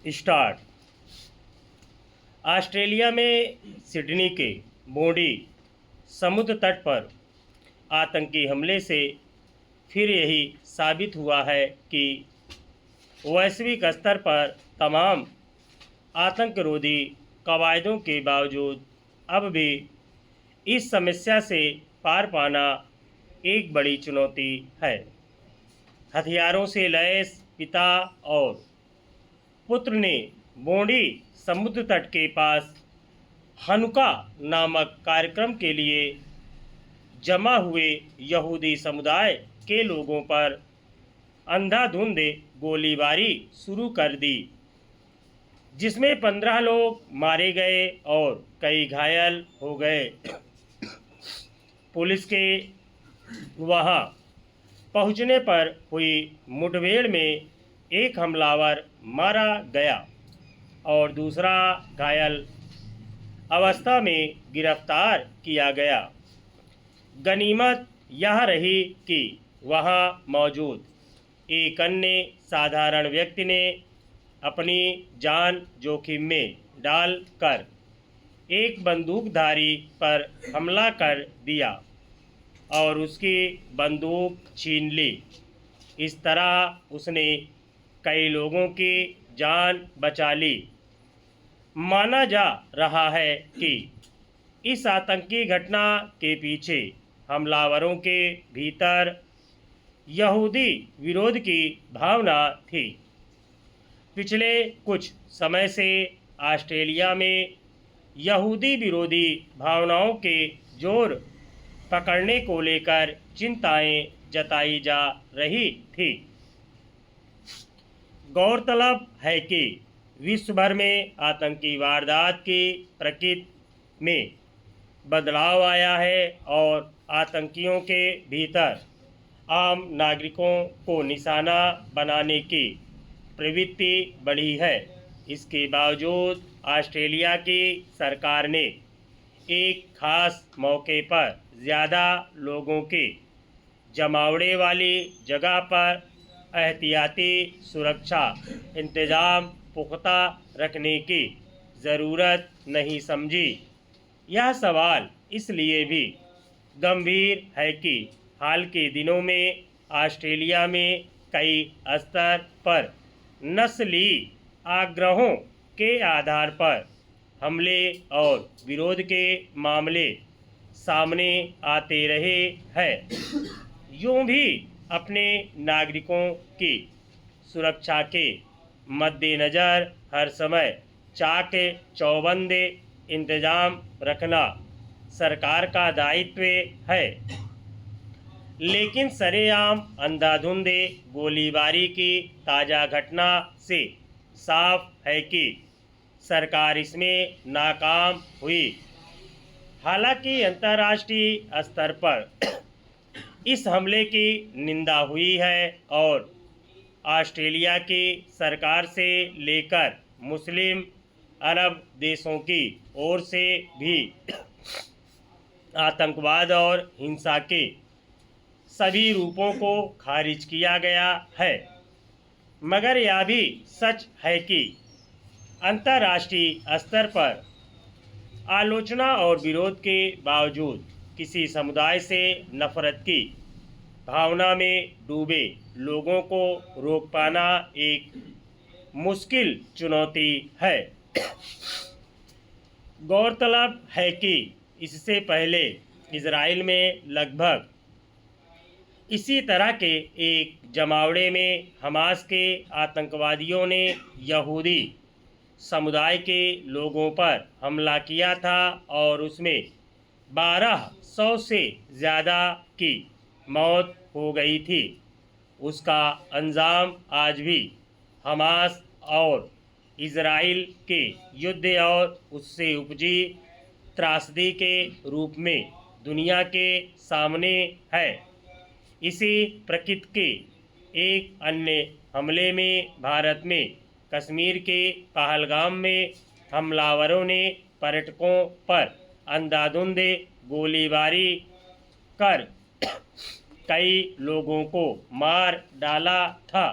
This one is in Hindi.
स्टार्ट। ऑस्ट्रेलिया में सिडनी के बोंडी समुद्र तट पर आतंकी हमले से फिर यही साबित हुआ है कि वैश्विक स्तर पर तमाम आतंकरोधी कवायदों के बावजूद अब भी इस समस्या से पार पाना एक बड़ी चुनौती है। हथियारों से लैस पिता और पुत्र ने बोंडी समुद्र तट के पास हनुका नामक कार्यक्रम के लिए जमा हुए यहूदी समुदाय के लोगों पर अंधाधुंध गोलीबारी शुरू कर दी, जिसमें 15 लोग मारे गए और कई घायल हो गए। पुलिस के वहां पहुंचने पर हुई मुठभेड़ में एक हमलावर मारा गया और दूसरा घायल अवस्था में गिरफ्तार किया गया। गनीमत यह रही कि वहां मौजूद एक अन्य साधारण व्यक्ति ने अपनी जान जोखिम में डालकर एक बंदूकधारी पर हमला कर दिया और उसकी बंदूक छीन ली। इस तरह उसने कई लोगों की जान बचा ली। माना जा रहा है कि इस आतंकी घटना के पीछे हमलावरों के भीतर यहूदी विरोध की भावना थी। पिछले कुछ समय से ऑस्ट्रेलिया में यहूदी विरोधी भावनाओं के जोर पकड़ने को लेकर चिंताएं जताई जा रही थी। गौरतलब है कि विश्व भर में आतंकी वारदात की प्रकृति में बदलाव आया है और आतंकियों के भीतर आम नागरिकों को निशाना बनाने की प्रवृत्ति बढ़ी है। इसके बावजूद ऑस्ट्रेलिया की सरकार ने एक खास मौके पर ज़्यादा लोगों के जमावड़े वाली जगह पर एहतियाती सुरक्षा इंतज़ाम पुख्ता रखने की ज़रूरत नहीं समझी। यह सवाल इसलिए भी गंभीर है कि हाल के दिनों में ऑस्ट्रेलिया में कई स्तर पर नस्ली आग्रहों के आधार पर हमले और विरोध के मामले सामने आते रहे हैं। यूं भी अपने नागरिकों की सुरक्षा के मद्देनज़र हर समय चाक चौबंद इंतज़ाम रखना सरकार का दायित्व है, लेकिन सरेआम अंधाधुंध गोलीबारी की ताज़ा घटना से साफ है कि सरकार इसमें नाकाम हुई। हालांकि अंतर्राष्ट्रीय स्तर पर इस हमले की निंदा हुई है और ऑस्ट्रेलिया की सरकार से लेकर मुस्लिम अरब देशों की ओर से भी आतंकवाद और हिंसा के सभी रूपों को खारिज किया गया है। मगर यह भी सच है कि अंतर्राष्ट्रीय स्तर पर आलोचना और विरोध के बावजूद किसी समुदाय से नफरत की भावना में डूबे लोगों को रोक पाना एक मुश्किल चुनौती है। गौरतलब है कि इससे पहले इजराइल में लगभग इसी तरह के एक जमावड़े में हमास के आतंकवादियों ने यहूदी समुदाय के लोगों पर हमला किया था और उसमें 1200 से ज़्यादा की मौत हो गई थी। उसका अंजाम आज भी हमास और इजराइल के युद्ध और उससे उपजी त्रासदी के रूप में दुनिया के सामने है। इसी प्रकृति के एक अन्य हमले में भारत में कश्मीर के पहलगाम में हमलावरों ने पर्यटकों पर अंधाधुंध गोलीबारी कर कई लोगों को मार डाला था।